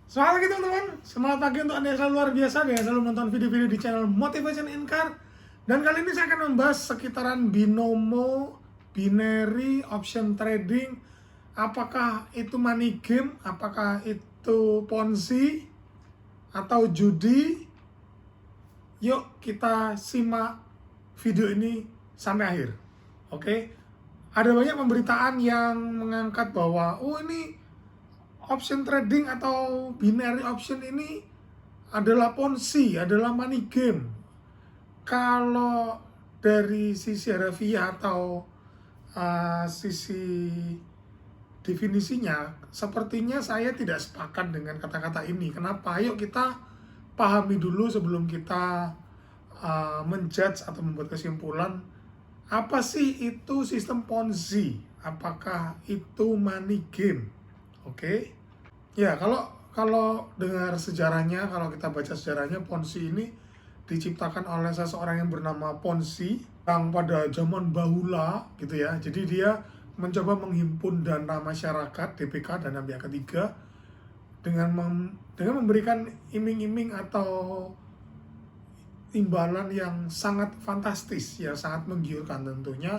Selamat pagi teman-teman, semangat pagi untuk Anda yang selalu luar biasa dan yang selalu menonton video-video di channel Motivation in Car. Dan kali ini saya akan membahas sekitaran binomo, binary, option trading. Apakah itu money game, apakah itu ponzi, atau judi. Yuk kita simak video ini sampai akhir. Oke, ada banyak pemberitaan yang mengangkat bahwa ini option trading atau binary option ini adalah ponzi, adalah money game. Kalau dari sisi harfiah atau sisi definisinya, sepertinya saya tidak sepakat dengan kata-kata ini. Kenapa? Yuk kita pahami dulu sebelum kita menjudge atau membuat kesimpulan. Apa sih itu sistem ponzi? Apakah itu money game? Oke. Ya, kalau dengar sejarahnya, kalau kita baca sejarahnya, ponzi ini diciptakan oleh seseorang yang bernama Ponzi yang pada zaman bahula gitu ya. Jadi dia mencoba menghimpun dana masyarakat, DPK, dana pihak ketiga, dengan memberikan iming-iming atau imbalan yang sangat fantastis, ya sangat menggiurkan. Tentunya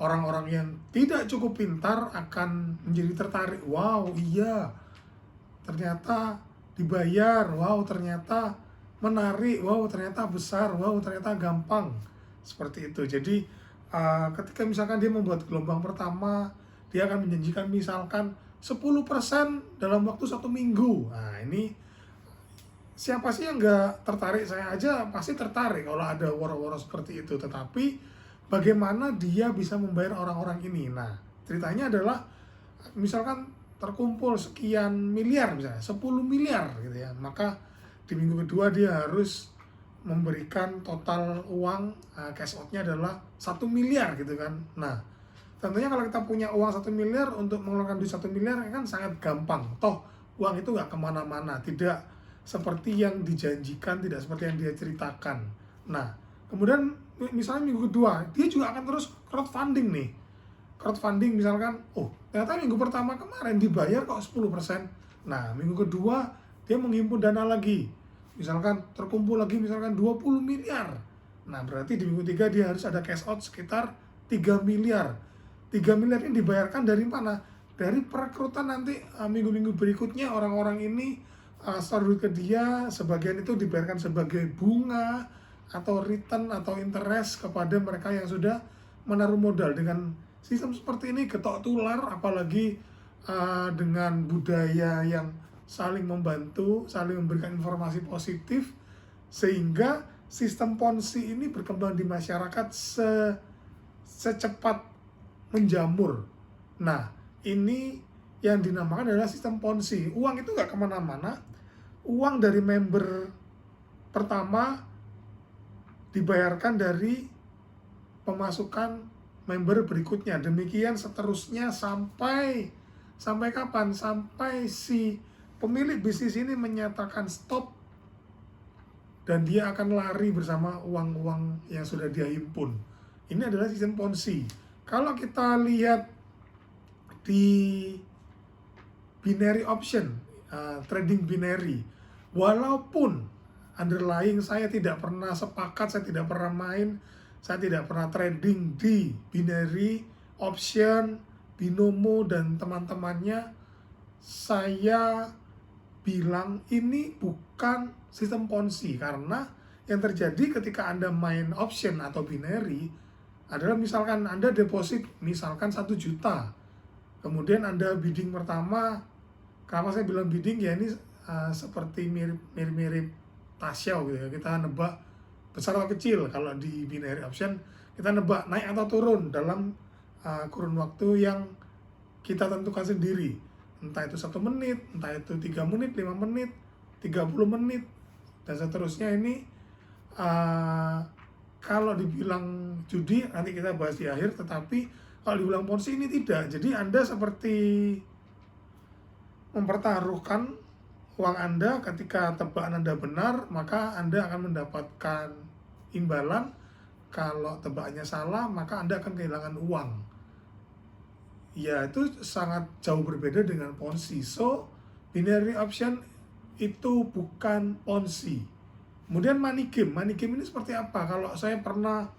orang-orang yang tidak cukup pintar akan menjadi tertarik. Wow, iya, ternyata dibayar, wow ternyata menarik, wow ternyata besar, wow ternyata gampang, seperti itu. Jadi ketika misalkan dia membuat gelombang pertama, dia akan menjanjikan misalkan 10% dalam waktu 1 minggu. Nah ini siapa sih yang nggak tertarik? Saya aja pasti tertarik kalau ada woro-woro seperti itu. Tetapi bagaimana dia bisa membayar orang-orang ini? Nah ceritanya adalah misalkan terkumpul sekian miliar, misalnya 10 miliar gitu ya, maka di minggu kedua dia harus memberikan total uang, cash out-nya adalah 1 miliar gitu kan. Nah tentunya kalau kita punya uang 1 miliar, untuk mengeluarkan duit 1 miliar kan sangat gampang. Toh uang itu nggak kemana-mana, tidak seperti yang dijanjikan, tidak seperti yang dia ceritakan. Nah kemudian misalnya minggu kedua dia juga akan terus crowdfunding nih. Crowdfunding misalkan, oh ternyata minggu pertama kemarin dibayar kok 10%. Nah minggu kedua dia menghimpun dana lagi, misalkan terkumpul lagi misalkan 20 miliar. Nah berarti di minggu 3 dia harus ada cash out sekitar 3 miliar. 3 miliar ini dibayarkan dari mana? Dari perekrutan nanti minggu-minggu berikutnya orang-orang ini setor duit ke dia, sebagian itu dibayarkan sebagai bunga atau return atau interest kepada mereka yang sudah menaruh modal. Dengan sistem seperti ini getok tular, apalagi dengan budaya yang saling membantu, saling memberikan informasi positif, sehingga sistem ponzi ini berkembang di masyarakat secepat menjamur. Nah ini yang dinamakan adalah sistem ponzi. Uang itu nggak kemana-mana, uang dari member pertama dibayarkan dari pemasukan member berikutnya, demikian seterusnya sampai kapan? Sampai si pemilik bisnis ini menyatakan stop dan dia akan lari bersama uang-uang yang sudah dia himpun. Ini adalah sistem ponzi. Kalau kita lihat di binary option, trading binary, walaupun underlying saya tidak pernah sepakat, saya tidak pernah main, saya tidak pernah trading di binary option, binomo dan teman-temannya, saya bilang ini bukan sistem ponzi. Karena yang terjadi ketika Anda main option atau binary adalah misalkan Anda deposit misalkan 1 juta, kemudian Anda bidding pertama. Kenapa saya bilang bidding? Ya ini seperti mirip Tasya gitu ya, kita nebak besar atau kecil. Kalau di binary option kita nebak naik atau turun dalam kurun waktu yang kita tentukan sendiri, entah itu 1 menit, entah itu 3 menit, 5 menit, 30 menit dan seterusnya. Ini kalau dibilang judi nanti kita bahas di akhir, tetapi kalau dibilang ponzi ini tidak. Jadi Anda seperti mempertaruhkan uang Anda. Ketika tebakan Anda benar, maka Anda akan mendapatkan imbalan. Kalau tebakannya salah, maka Anda akan kehilangan uang. Ya, itu sangat jauh berbeda dengan ponzi. So, binary option itu bukan ponzi. Kemudian money game ini seperti apa? Kalau saya pernah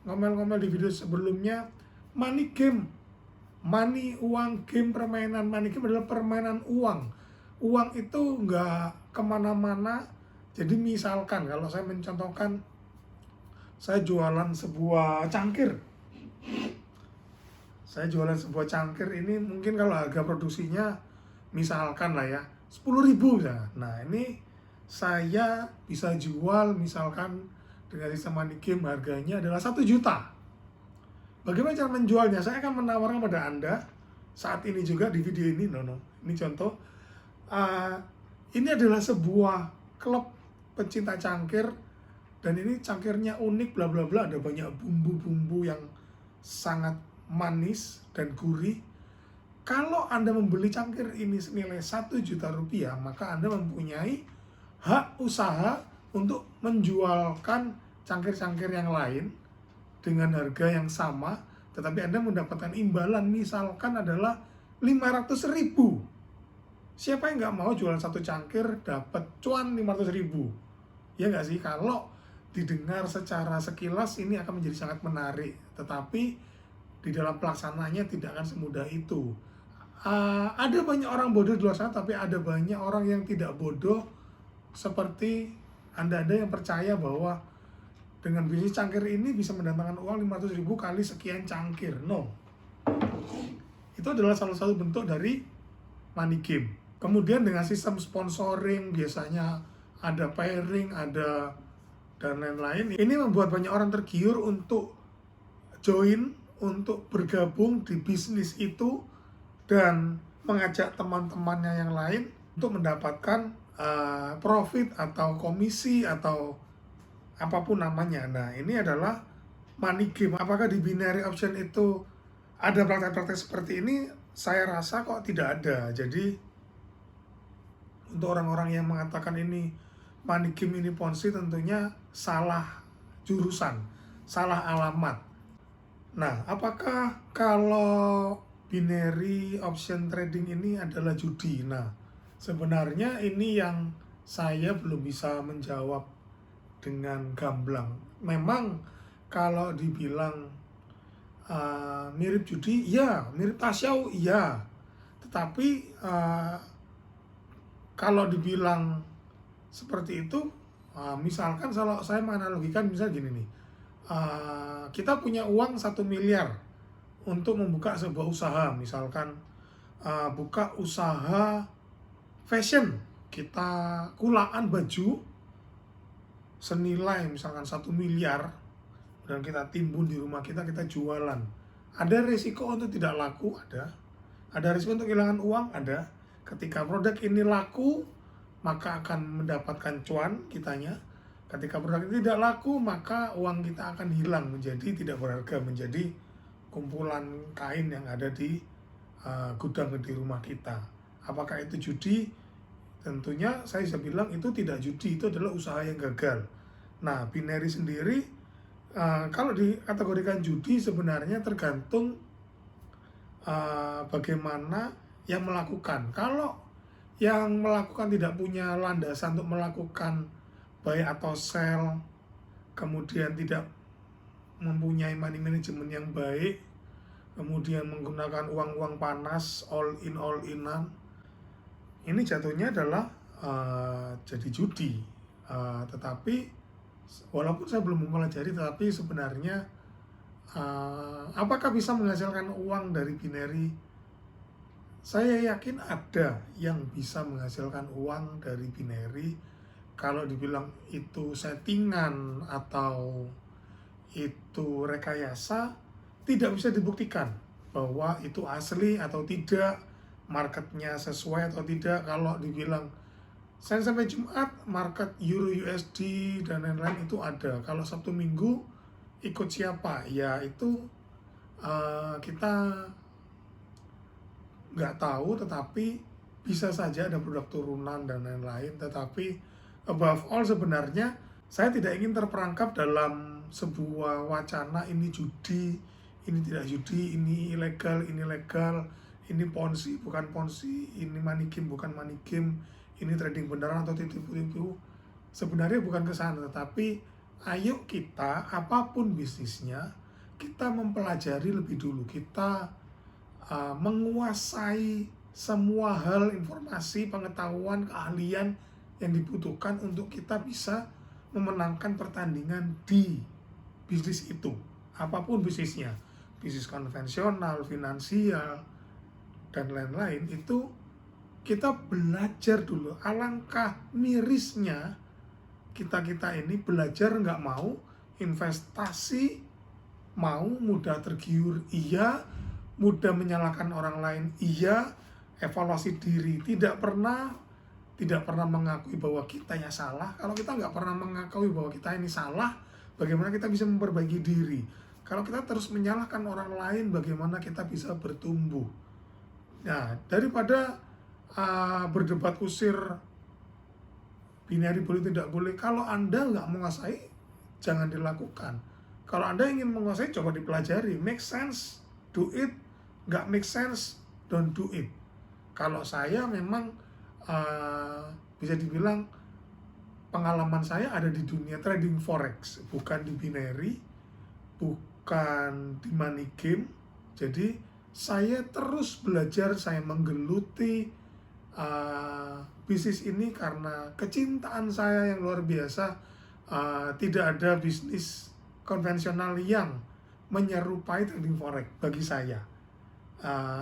ngomel-ngomel di video sebelumnya, money game, money, uang, game, permainan. Money game adalah permainan uang. Uang itu nggak kemana-mana. Jadi misalkan kalau saya mencontohkan, saya jualan sebuah cangkir. Ini mungkin kalau harga produksinya misalkan lah ya 10.000 ya. Nah ini saya bisa jual misalkan dengan sistem money game harganya adalah 1 juta. Bagaimana cara menjualnya? Saya akan menawarkan pada Anda saat ini juga di video ini. Ini contoh. Ini adalah sebuah klub pencinta cangkir dan ini cangkirnya unik bla bla bla, ada banyak bumbu-bumbu yang sangat manis dan gurih. Kalau Anda membeli cangkir ini senilai 1 juta rupiah, maka Anda mempunyai hak usaha untuk menjualkan cangkir-cangkir yang lain dengan harga yang sama, tetapi Anda mendapatkan imbalan misalkan adalah 500.000. Siapa yang nggak mau jualan satu cangkir dapat cuan 500.000? Ya nggak sih? Kalau didengar secara sekilas ini akan menjadi sangat menarik, tetapi di dalam pelaksanaannya tidak akan semudah itu. Ada banyak orang bodoh di luar sana, tapi ada banyak orang yang tidak bodoh seperti Anda-Anda yang percaya bahwa dengan bisnis cangkir ini bisa mendatangkan uang 500.000 kali sekian cangkir. No. Itu adalah salah satu bentuk dari money game. Kemudian dengan sistem sponsoring, biasanya ada pairing, ada dan lain-lain. Ini membuat banyak orang tergiur untuk join, untuk bergabung di bisnis itu dan mengajak teman-temannya yang lain untuk mendapatkan profit atau komisi atau apapun namanya. Nah, ini adalah money game. Apakah di binary option itu ada praktek-praktek seperti ini? Saya rasa kok tidak ada. Jadi untuk orang-orang yang mengatakan ini money game ini ponzi, tentunya salah jurusan, salah alamat. Nah, apakah kalau binary option trading ini adalah judi? Nah, sebenarnya ini yang saya belum bisa menjawab dengan gamblang. Memang kalau dibilang mirip judi, ya, mirip tasyau, ya. Tetapi kalau dibilang seperti itu, misalkan kalau saya menganalogikan misal gini nih, kita punya uang 1 miliar untuk membuka sebuah usaha, misalkan buka usaha fashion, kita kulaan baju senilai misalkan 1 miliar dan kita timbun di rumah kita jualan. Ada risiko untuk tidak laku? Ada risiko untuk kehilangan uang? Ada. Ketika produk ini laku, maka akan mendapatkan cuan kitanya. Ketika produk ini tidak laku, maka uang kita akan hilang menjadi tidak berharga, menjadi kumpulan kain yang ada di gudang di rumah kita. Apakah itu judi? Tentunya saya bisa bilang itu tidak judi, itu adalah usaha yang gagal. Nah, binary sendiri kalau dikategorikan judi sebenarnya tergantung bagaimana yang melakukan. Kalau yang melakukan tidak punya landasan untuk melakukan buy atau sell, kemudian tidak mempunyai money management yang baik, kemudian menggunakan uang-uang panas, all in-an, ini jatuhnya adalah jadi judi. Tetapi walaupun saya belum mempelajari, tetapi sebenarnya apakah bisa menghasilkan uang dari binary? Saya yakin ada yang bisa menghasilkan uang dari binary. Kalau dibilang itu settingan atau itu rekayasa, tidak bisa dibuktikan bahwa itu asli atau tidak, marketnya sesuai atau tidak. Kalau dibilang Senin sampai Jumat market Euro USD dan lain-lain itu ada. Kalau Sabtu Minggu ikut siapa? Ya itu kita nggak tahu, tetapi bisa saja ada produk turunan dan lain-lain. Tetapi above all sebenarnya saya tidak ingin terperangkap dalam sebuah wacana ini judi, ini tidak judi, ini ilegal, ini legal, ini ponzi bukan ponzi, ini money game bukan money game, ini trading beneran atau tipu-tipu. Sebenarnya bukan ke sana, tetapi ayo kita, apapun bisnisnya, kita mempelajari lebih dulu. Kita menguasai semua hal, informasi, pengetahuan, keahlian yang dibutuhkan untuk kita bisa memenangkan pertandingan di bisnis itu. Apapun bisnisnya, bisnis konvensional, finansial, dan lain-lain, itu kita belajar dulu. Alangkah mirisnya kita ini belajar nggak mau, investasi mau, mudah tergiur iya, mudah menyalahkan orang lain iya, evaluasi diri tidak pernah mengakui bahwa kita yang salah. Kalau kita nggak pernah mengakui bahwa kita ini salah, bagaimana kita bisa memperbaiki diri? Kalau kita terus menyalahkan orang lain, bagaimana kita bisa bertumbuh? Nah, daripada berdebat kusir binary boleh tidak boleh, kalau Anda nggak menguasai, jangan dilakukan. Kalau Anda ingin menguasai, coba dipelajari. Make sense, do it. Nggak make sense, don't do it. Kalau saya memang bisa dibilang pengalaman saya ada di dunia trading forex, bukan di binary, bukan di money game. Jadi saya terus belajar, saya menggeluti bisnis ini karena kecintaan saya yang luar biasa. Tidak ada bisnis konvensional yang menyerupai trading forex bagi saya.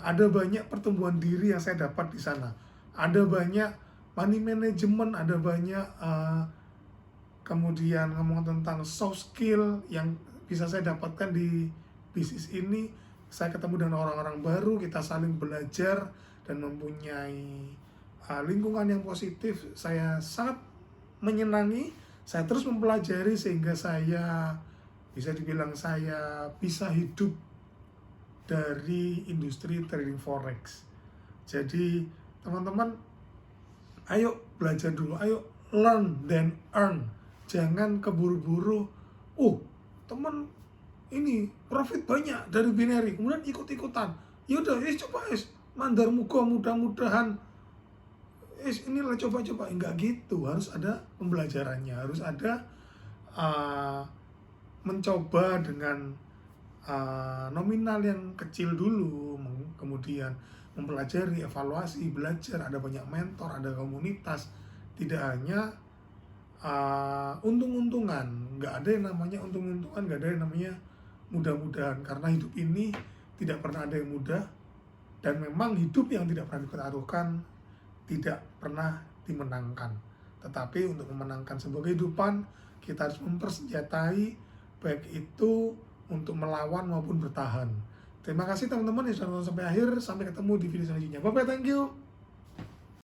Ada banyak pertumbuhan diri yang saya dapat di sana. Ada banyak money management, ada banyak kemudian ngomong tentang soft skill yang bisa saya dapatkan di bisnis ini. Saya ketemu dengan orang-orang baru, kita saling belajar dan mempunyai lingkungan yang positif. Saya sangat menyenangi, saya terus mempelajari sehingga saya bisa dibilang saya bisa hidup dari industri trading forex. Jadi teman-teman, ayo belajar dulu, ayo learn then earn. Jangan keburu-buru, teman ini profit banyak dari binary, kemudian ikut-ikutan. Yaudah, coba mandar mudah-mudahan inilah coba-coba. Enggak gitu, harus ada pembelajarannya, harus ada mencoba dengan nominal yang kecil dulu, kemudian mempelajari, evaluasi, belajar, ada banyak mentor, ada komunitas. Tidak hanya untung-untungan, nggak ada yang namanya untung-untungan, nggak ada yang namanya mudah-mudahan, karena hidup ini tidak pernah ada yang mudah, dan memang hidup yang tidak pernah ditaruhkan tidak pernah dimenangkan. Tetapi untuk memenangkan sebuah kehidupan, kita harus mempersenjatai, baik itu untuk melawan maupun bertahan. Terima kasih teman-teman yang sudah nonton sampai akhir. Sampai ketemu di video selanjutnya. Bye-bye, thank you.